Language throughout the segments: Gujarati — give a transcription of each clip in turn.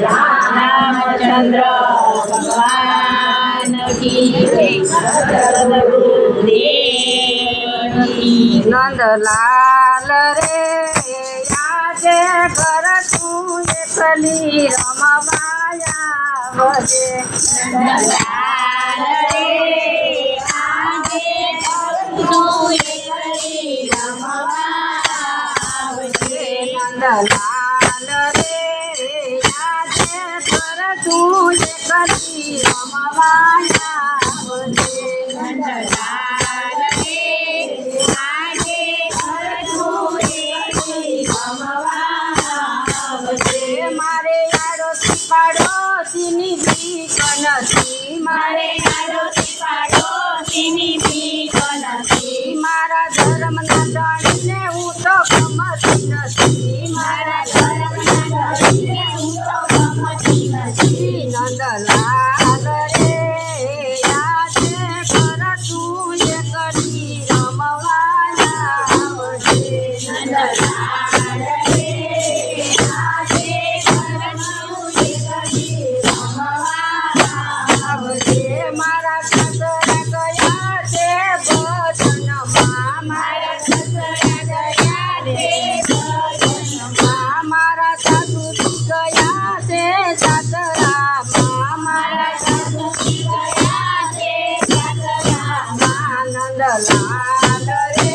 रामचंद्र भगवान की नंदलाल रे આજે ઘર તું એકલી રમવાયા વજે નંદલાલ રે આજે ઘર તું એકલી રમવાયા વજે નંદલાલ રે આજે ઘર તું એકલી રમવાયા વજે નંદલાલ રે આજે ઘર તું એકલી રમવાયા વજે મારે આડોશી પાડોશીની બીક નથી મારે આડોશી પાડોશીની બીક નથી મારા ધર્મના જાણીને હું તો ગમતી નથી મારા ધર્મના જાણીને હું તો ગમતી નથી નંદલાલ રે આજે ઘર તું એકલી રમવાયા વજે નંદલાલ રે આજે ઘર તું એકલી રમવાયા વજે મારા સસરા ગયા છે ભજનમાં મારા સસરા ગયા છે ભજનમાં મારા સાસુજી ગયા છે જાતરામાં મારા સાસુજી ગયા છે જાતરામાં નંદલાલ રે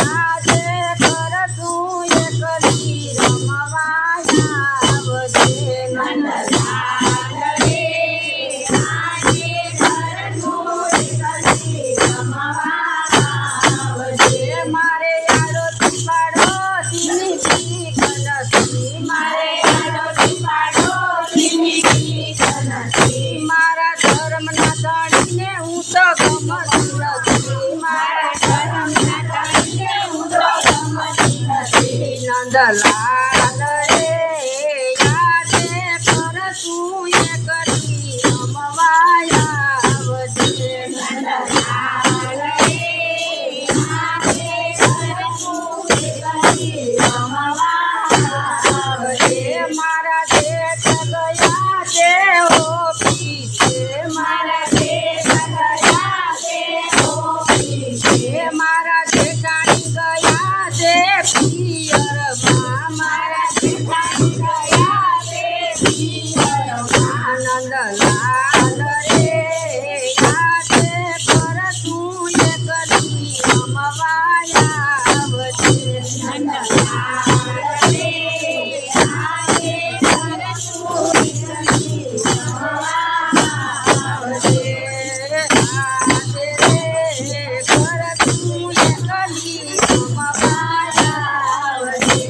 આજે ઘર તું એકલી રમવાયા વજે નંદલાલ રે આજે ઘર તું એકલી રમવાયા વજે મારે આડોશી પાડોશીની બીક નથી મારે આડોશી પાડોશીની બીક નથી મારા ધર્મના જાણીને હું તો ગમતી નથી મારા ધર્મના જાણીને હું તો ગમતી નથી નંદલાલ રે આજે ઘર તું એકલી રમવાયા વજે નંદલાલ રે આજે ઘર તું એકલી રમવાયા વજે મારા જેઠ ગયા છે ઓફિસે મારા જેઠ ગયા છે ઓફિસે મારા જેઠાણી ગયા છે પિયરમાં મારા જેઠાણી ગયા છે પિયરમાં નંદલાલ રે આજે ઘર તું એકલી રમવાયા વજે નંદલાલ રે આજે ઘર તું એકલી રમવાયા વજે આજે રે ઘર તું એકલી રમવાયા વજે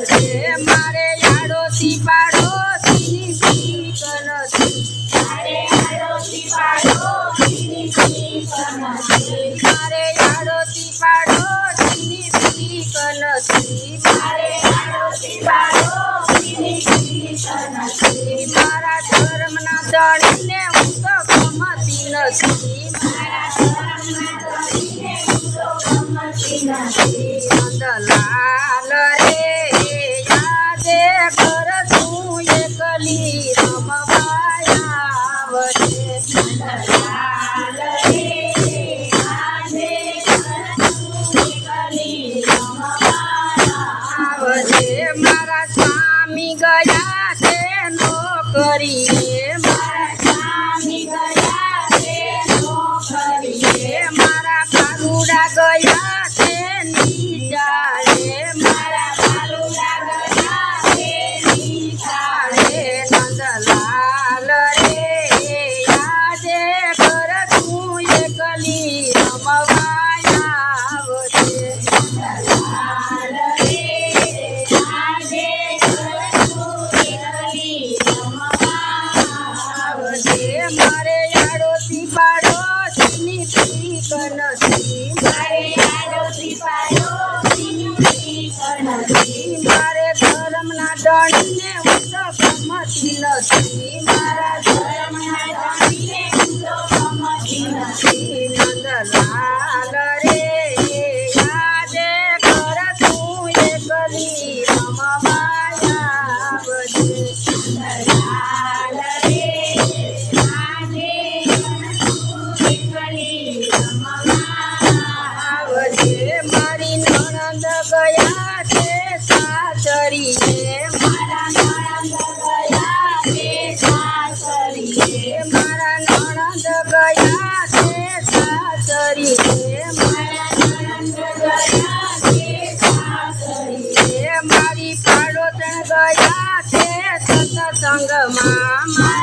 આવજે મારે આડોશી પાડોશીની બીક નથી. મારે આડોશી પાડોશીની બીક નથી. મારે આડોશી પાડોશીની બીક નથી. મારે આડોશી પાડોશીની બીક નથી. મારા ધર્મના દળીને હું તો ગમતી નથી. મારા ધર્મના દળીને હું તો ગમતી નથી. નંદલાલ રે યાદે કર તું એકલી રમવા આવજે. નંદલાલ રે આજે કરતું એકલી રમવા આવજે મારા સ્વામી ગયા છે નોકરીએ. મારા સ્વામી ગયા છે નોકરીએ. મારા કાલુડા ગયા છે નીચાળે. મારા કાલુડા ગયા છે નીચાળે. નંદલાલ રે આજે કર તું એકલી રમવા આવજે. નંદલાલ રે આજે કરતું એકલી રમવા આવજે. મારે આડોશી પાડોશીની બીક નથી. મારે આડોશી પાડોશીની બીક નથી. મારે ધર્મના દળીને હું તો ગમતી નથી. મારા ધર્મના દળીને હું તો ગમતી નથી. નંદલાલ રે આજે કર તું એકલી રમવા આવજે. નંદલાલ રે આજે કરતું એકલી રમવા આવજે મારી નણંદ ગયા છે સાસરીએ. મારા નણંદ ગયા છે સાસરીએ. મારા નણંદ ગયા છે સાસરીએ. મારા નણંદ ગયા છે સાસરીએ. મારી પાડોશણ ગયા છે સત્સંગમાં.